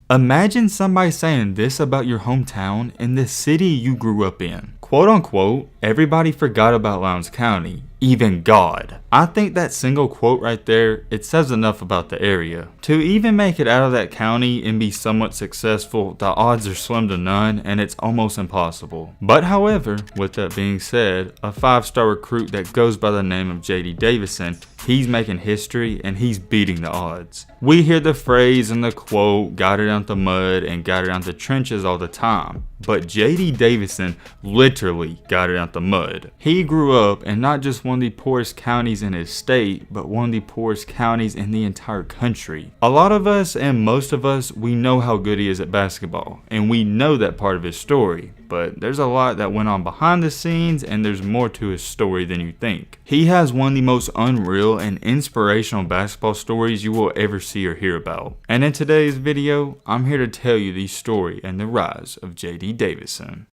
Imagine somebody saying this about your hometown in the city you grew up in. Quote unquote, everybody forgot about Lowndes County, even God. I think that single quote right there, it says enough about the area. To even make it out of that county and be somewhat successful, the odds are slim to none and it's almost impossible. But however, with that being said, a 5-star recruit that goes by the name of JD Davison, he's making history and he's beating the odds. We hear the phrase and the quote, got it out the mud and got it out the trenches all the time. But JD Davison literally got it out the mud. He grew up in not just one of the poorest counties in his state, but one of the poorest counties in the entire country. A lot of us, and most of us, we know how good he is at basketball, and we know that part of his story. But there's a lot that went on behind the scenes, and there's more to his story than you think. He has one of the most unreal and inspirational basketball stories you will ever see or hear about. And in today's video, I'm here to tell you the story and the rise of JD Davison.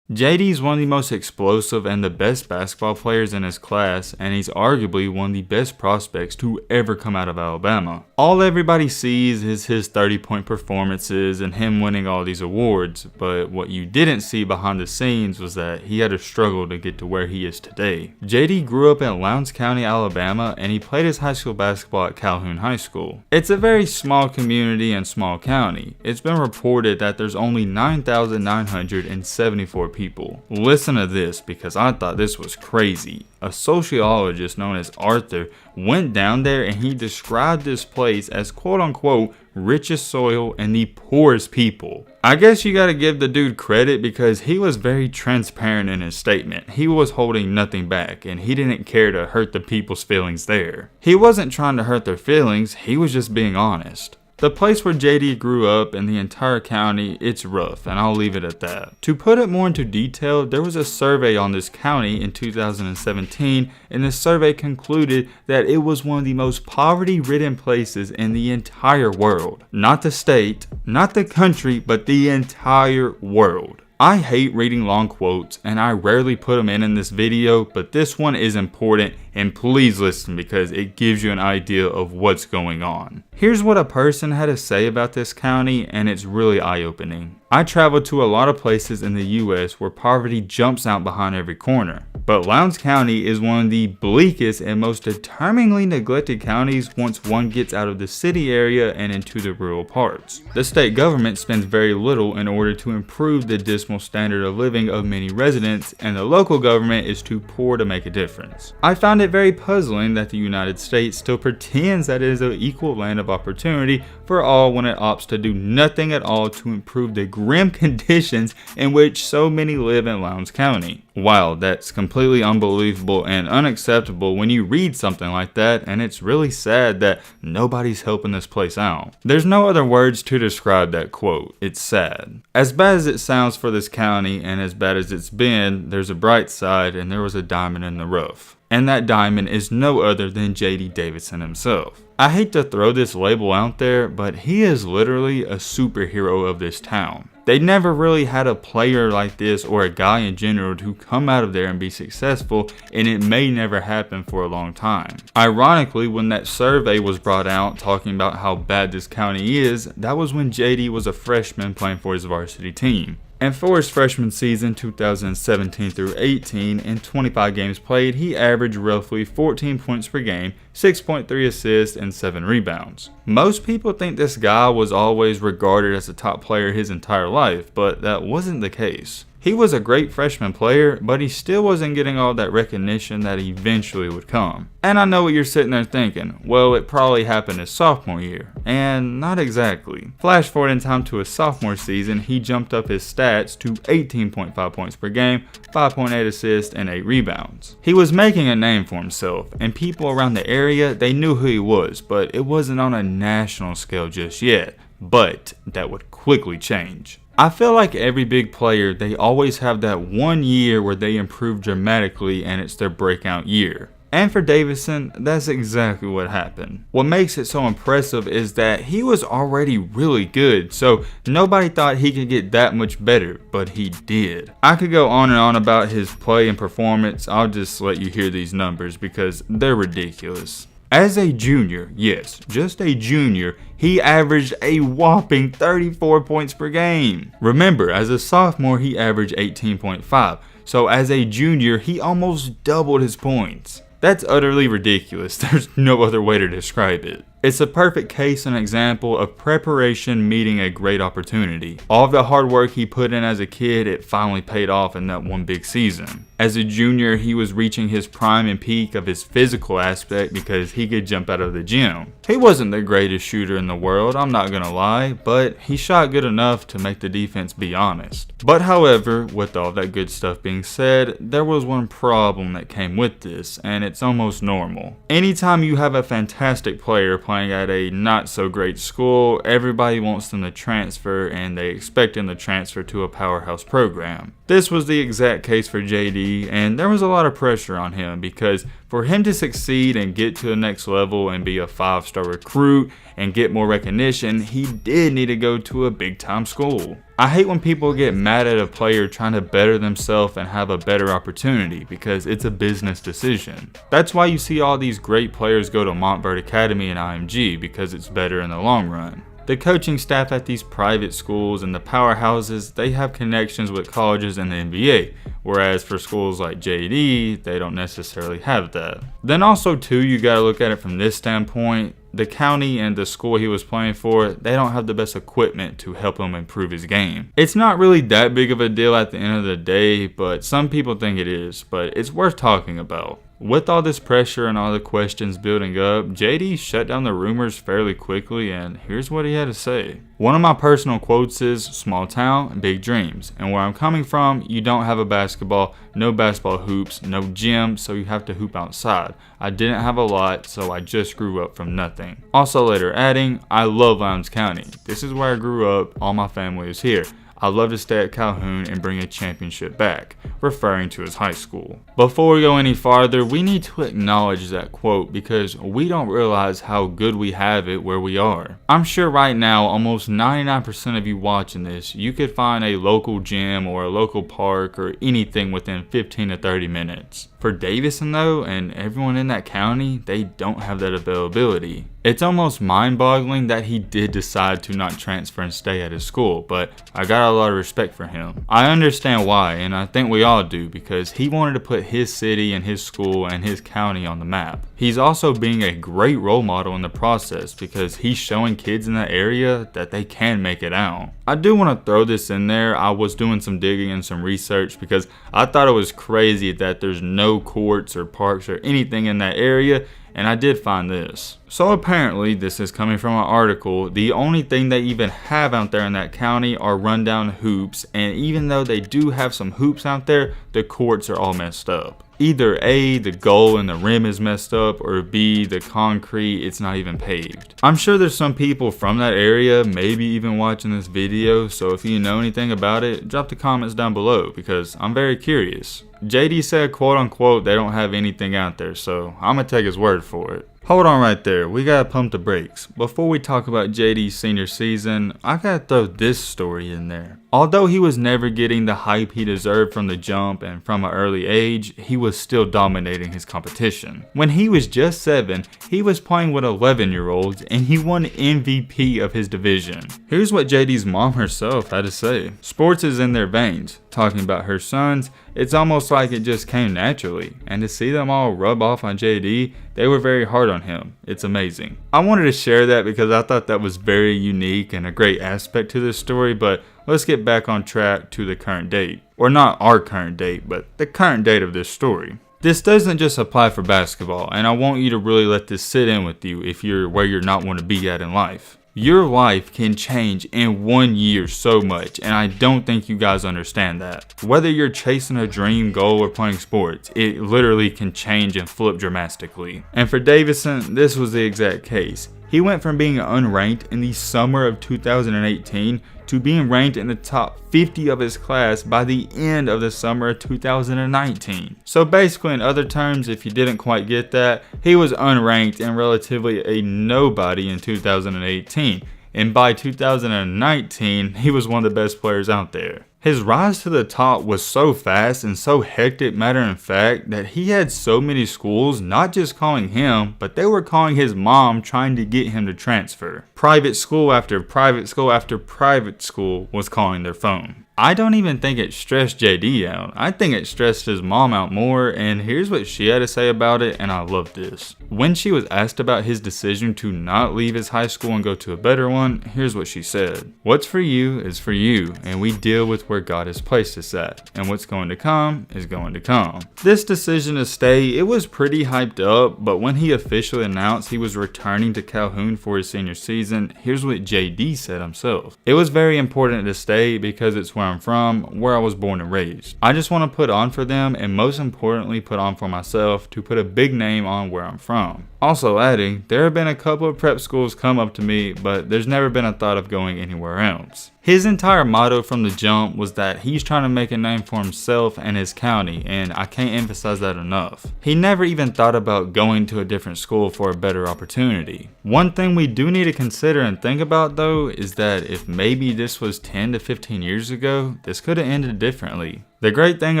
JD is one of the most explosive and the best basketball players in his class, and he's arguably one of the best prospects to ever come out of Alabama. All everybody sees is his 30-point performances and him winning all these awards, but what you didn't see behind the scenes was that he had to struggle to get to where he is today. JD grew up in Lowndes County, Alabama, and he played his high school basketball at Calhoun High School. It's a very small community and small county. It's been reported that there's only 9,974 people. Listen to this because I thought this was crazy. A sociologist known as Arthur went down there and he described this place as quote unquote richest soil and the poorest people. I guess you gotta give the dude credit because he was very transparent in his statement. He was holding nothing back and he didn't care to hurt the people's feelings there. He wasn't trying to hurt their feelings, he was just being honest. The place where JD grew up and the entire county, it's rough, and I'll leave it at that. To put it more into detail, there was a survey on this county in 2017, and the survey concluded that it was one of the most poverty-ridden places in the entire world. Not the state, not the country, but the entire world. I hate reading long quotes and I rarely put them in this video, but this one is important and please listen because it gives you an idea of what's going on. Here's what a person had to say about this county and it's really eye-opening. I traveled to a lot of places in the US where poverty jumps out behind every corner. But Lowndes County is one of the bleakest and most determiningly neglected counties once one gets out of the city area and into the rural parts. The state government spends very little in order to improve the dismal standard of living of many residents, and the local government is too poor to make a difference. I found it very puzzling that the United States still pretends that it is an equal land of opportunity for all when it opts to do nothing at all to improve the grim conditions in which so many live in Lowndes County. Wow, that's completely unbelievable and unacceptable when you read something like that, and it's really sad that nobody's helping this place out. There's no other words to describe that quote. It's sad. As bad as it sounds for this county and as bad as it's been, there's a bright side and there was a diamond in the rough. And that diamond is no other than JD Davison himself. I hate to throw this label out there, but he is literally a superhero of this town. They never really had a player like this or a guy in general to come out of there and be successful, and it may never happen for a long time. Ironically, when that survey was brought out talking about how bad this county is, that was when JD was a freshman playing for his varsity team. And for his freshman season 2017 through 18, in 25 games played, he averaged roughly 14 points per game, 6.3 assists, and 7 rebounds. Most people think this guy was always regarded as a top player his entire life, but that wasn't the case. He was a great freshman player, but he still wasn't getting all that recognition that eventually would come. And I know what you're sitting there thinking, well, it probably happened his sophomore year. And not exactly. Flash forward in time to his sophomore season, he jumped up his stats to 18.5 points per game, 5.8 assists, and 8 rebounds. He was making a name for himself, and people around the area, they knew who he was, but it wasn't on a national scale just yet. But that would quickly change. I feel like every big player, they always have that one year where they improve dramatically and it's their breakout year. And for Davison, that's exactly what happened. What makes it so impressive is that he was already really good, so nobody thought he could get that much better, but he did. I could go on and on about his play and performance. I'll just let you hear these numbers because they're ridiculous. As a junior, yes, just a junior, he averaged a whopping 34 points per game. Remember, as a sophomore, he averaged 18.5. So as a junior, he almost doubled his points. That's utterly ridiculous. There's no other way to describe it. It's a perfect case and example of preparation meeting a great opportunity. All of the hard work he put in as a kid, it finally paid off in that one big season. As a junior, he was reaching his prime and peak of his physical aspect because he could jump out of the gym. He wasn't the greatest shooter in the world, I'm not gonna lie, but he shot good enough to make the defense be honest. But however, with all that good stuff being said, there was one problem that came with this, and it's almost normal. Anytime you have a fantastic player playing at a not so great school, everybody wants them to transfer and they expect him to transfer to a powerhouse program. This was the exact case for JD, and there was a lot of pressure on him because for him to succeed and get to the next level and be a 5-star recruit and get more recognition, he did need to go to a big time school. I hate when people get mad at a player trying to better themselves and have a better opportunity because it's a business decision. That's why you see all these great players go to Montverde Academy and IMG because it's better in the long run. The coaching staff at these private schools and the powerhouses, they have connections with colleges and the NBA, whereas for schools like JD, they don't necessarily have that. Then also too, you gotta look at it from this standpoint. The county and the school he was playing for, they don't have the best equipment to help him improve his game. It's not really that big of a deal at the end of the day, but some people think it is, but it's worth talking about. With all this pressure and all the questions building up, JD shut down the rumors fairly quickly, and here's what he had to say. One of my personal quotes is, small town, big dreams. And where I'm coming from, you don't have a basketball, no basketball hoops, no gym, so you have to hoop outside. I didn't have a lot, so I just grew up from nothing. Also later adding, I love Lowndes County. This is where I grew up, all my family is here. I'd love to stay at Calhoun and bring a championship back, referring to his high school. Before we go any farther, we need to acknowledge that quote because we don't realize how good we have it where we are. I'm sure right now, almost 99% of you watching this, you could find a local gym or a local park or anything within 15 to 30 minutes. For Davison though, and everyone in that county, they don't have that availability. It's almost mind-boggling that he did decide to not transfer and stay at his school, but I got a lot of respect for him. I understand why, and I think we all do, because he wanted to put his city and his school and his county on the map. He's also being a great role model in the process because he's showing kids in that area that they can make it out. I do want to throw this in there. I was doing some digging and some research because I thought it was crazy that there's no courts or parks or anything in that area, and I did find this. So apparently, this is coming from an article, the only thing they even have out there in that county are rundown hoops, and even though they do have some hoops out there, the courts are all messed up. Either A, the goal and the rim is messed up, or B, the concrete, it's not even paved. I'm sure there's some people from that area, maybe even watching this video, so if you know anything about it, drop the comments down below because I'm very curious. JD said quote unquote they don't have anything out there, so I'm gonna take his word for it. Hold on right there, we gotta pump the brakes. Before we talk about JD's senior season, I gotta throw this story in there. Although he was never getting the hype he deserved from the jump and from an early age, he was still dominating his competition. When he was just 7, he was playing with 11-year-olds and he won MVP of his division. Here's what JD's mom herself had to say. Sports is in their veins. Talking about her sons, it's almost like it just came naturally, and to see them all rub off on JD, they were very hard on him. It's amazing. I wanted to share that because I thought that was very unique and a great aspect to this story, but let's get back on track to the current date. Or not our current date, but the current date of this story. This doesn't just apply for basketball, and I want you to really let this sit in with you if you're where you're not want to be at in life. Your life can change in 1 year so much, and I don't think you guys understand that. Whether you're chasing a dream goal or playing sports, it literally can change and flip dramatically. And for Davison, this was the exact case. He went from being unranked in the summer of 2018 to being ranked in the top 50 of his class by the end of the summer of 2019. So basically, in other terms, if you didn't quite get that, he was unranked and relatively a nobody in 2018. And by 2019, he was one of the best players out there. His rise to the top was so fast and so hectic, matter of fact, that he had so many schools not just calling him, but they were calling his mom trying to get him to transfer. Private school after private school after private school was calling their phone. I don't even think it stressed JD out. I think it stressed his mom out more, and here's what she had to say about it, and I love this. When she was asked about his decision to not leave his high school and go to a better one, here's what she said. What's for you is for you, and we deal with where God has placed us at, and what's going to come is going to come. This decision to stay, it was pretty hyped up, but when he officially announced he was returning to Calhoun for his senior season, here's what JD said himself. It was very important to stay because it's where I'm from, where I was born and raised. I just want to put on for them, and most importantly put on for myself, to put a big name on where I'm from. Also adding, there have been a couple of prep schools come up to me, but there's never been a thought of going anywhere else. His entire motto from the jump was that he's trying to make a name for himself and his county, and I can't emphasize that enough. He never even thought about going to a different school for a better opportunity. One thing we do need to consider and think about though is that if maybe this was 10 to 15 years ago, this could have ended differently. The great thing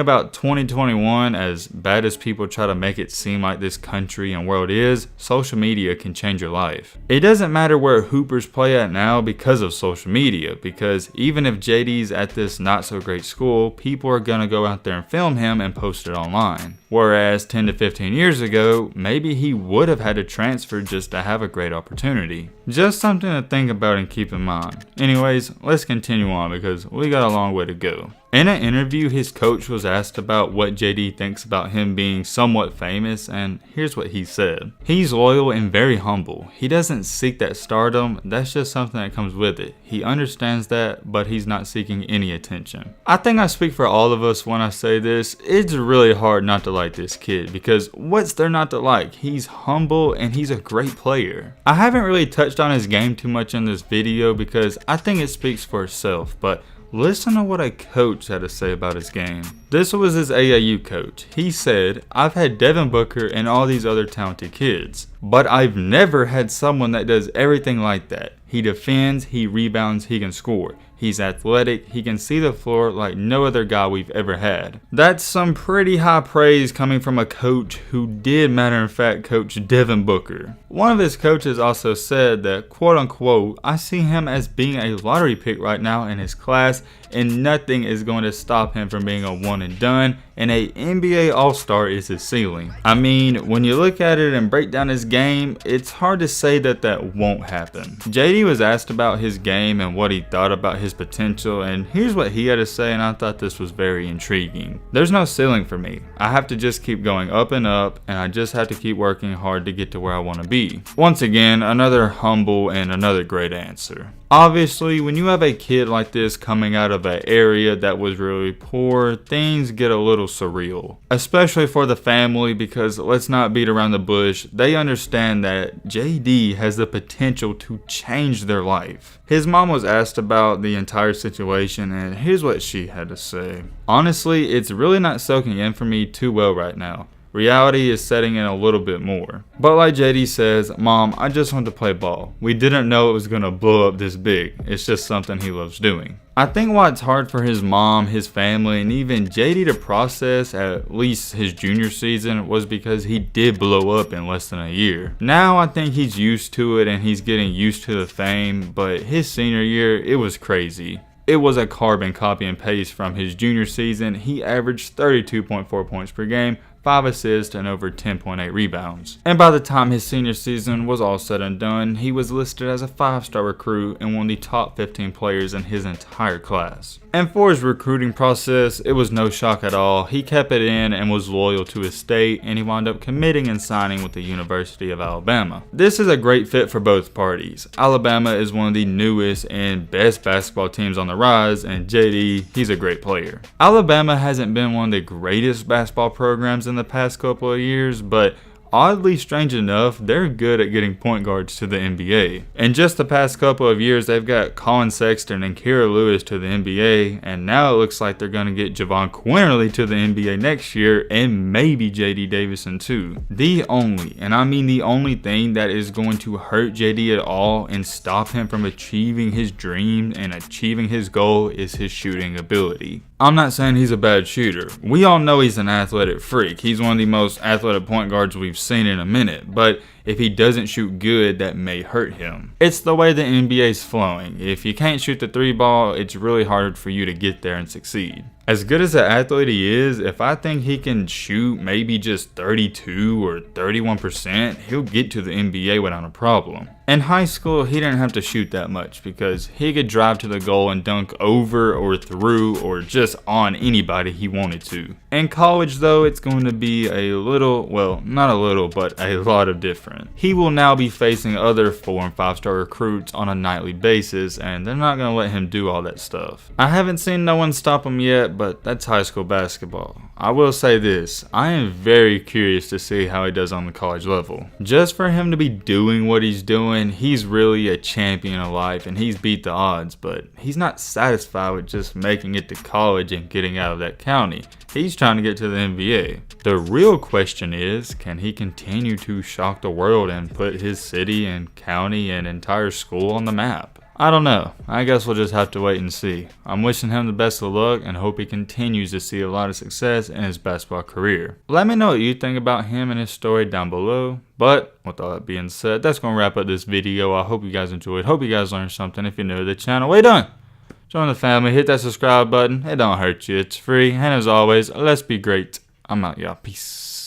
about 2021, as bad as people try to make it seem like this country and world is, social media can change your life. It doesn't matter where Hoopers play at now because of social media, because even if JD's at this not so great school, people are gonna go out there and film him and post it online. Whereas 10 to 15 years ago, maybe he would have had to transfer just to have a great opportunity. Just something to think about and keep in mind. Anyways, let's continue on because we got a long way to go. In an interview, his coach was asked about what JD thinks about him being somewhat famous, and here's what he said. He's loyal and very humble. He doesn't seek that stardom, that's just something that comes with it. He understands that, but he's not seeking any attention. I think I speak for all of us when I say this. It's really hard not to like this kid, because what's there not to like? He's humble and he's a great player. I haven't really touched on his game too much in this video because I think it speaks for itself, but listen to what a coach had to say about his game. This was his AAU coach. He said, I've had Devin Booker and all these other talented kids, but I've never had someone that does everything like that. He defends, he rebounds, he can score. He's athletic, he can see the floor like no other guy we've ever had. That's some pretty high praise coming from a coach who did, matter of fact, coach Devin Booker. One of his coaches also said that, quote unquote, I see him as being a lottery pick right now in his class, and nothing is going to stop him from being a one and done, and a NBA All-Star is his ceiling. I mean, when you look at it and break down his game, it's hard to say that that won't happen. JD was asked about his game and what he thought about his potential, and here's what he had to say, and I thought this was very intriguing. There's no ceiling for me. I have to just keep going up and up, and I just have to keep working hard to get to where I want to be. Once again, another humble and another great answer. Obviously, when you have a kid like this coming out of an area that was really poor, things get a little surreal. Especially for the family, because let's not beat around the bush, they understand that JD has the potential to change their life. His mom was asked about the entire situation, and here's what she had to say. Honestly, it's really not soaking in for me too well right now. Reality is setting in a little bit more. But like JD says, Mom, I just want to play ball. We didn't know it was going to blow up this big. It's just something he loves doing. I think why it's hard for his mom, his family, and even JD to process at least his junior season was because he did blow up in less than a year. Now I think he's used to it and he's getting used to the fame, but his senior year, it was crazy. It was a carbon copy and paste from his junior season. He averaged 32.4 points per game, 5 assists, and over 10.8 rebounds. And by the time his senior season was all said and done, he was listed as a 5-star recruit and one of the top 15 players in his entire class. And for his recruiting process, it was no shock at all. He kept it in and was loyal to his state, and he wound up committing and signing with the University of Alabama. This is a great fit for both parties. Alabama is one of the newest and best basketball teams on the rise, and JD, he's a great player. Alabama hasn't been one of the greatest basketball programs in the past couple of years, but oddly strange enough, they're good at getting point guards to the NBA. In just the past couple of years, they've got Colin Sexton and Kira Lewis to the NBA, and now it looks like they're going to get Javon Quinterly to the NBA next year, and maybe JD Davison too. The only, and I mean the only thing that is going to hurt JD at all and stop him from achieving his dream and achieving his goal is his shooting ability. I'm not saying he's a bad shooter. We all know he's an athletic freak. He's one of the most athletic point guards we've seen in a minute. But if he doesn't shoot good, that may hurt him. It's the way the NBA's flowing. If you can't shoot the 3 ball, it's really hard for you to get there and succeed. As good as an athlete he is, if I think he can shoot maybe just 32 or 31%, he'll get to the NBA without a problem. In high school, he didn't have to shoot that much because he could drive to the goal and dunk over or through or just on anybody he wanted to. In college though, it's going to be a little, well, not a little, but a lot of different. He will now be facing other 4 and 5 star recruits on a nightly basis, and they're not going to let him do all that stuff. I haven't seen no one stop him yet, but that's high school basketball. I will say this, I am very curious to see how he does on the college level. Just for him to be doing what he's doing, he's really a champion of life and he's beat the odds, but he's not satisfied with just making it to college and getting out of that county. He's trying to get to the NBA. The real question is, can he continue to shock the world and put his city and county and entire school on the map? I don't know. I guess we'll just have to wait and see. I'm wishing him the best of luck and hope he continues to see a lot of success in his basketball career. Let me know what you think about him and his story down below. But with all that being said, that's going to wrap up this video. I hope you guys enjoyed. Hope you guys learned something. If you're new to the channel, what you doing? Join the family. Hit that subscribe button. It don't hurt you. It's free. And as always, let's be great. I'm out, y'all. Peace.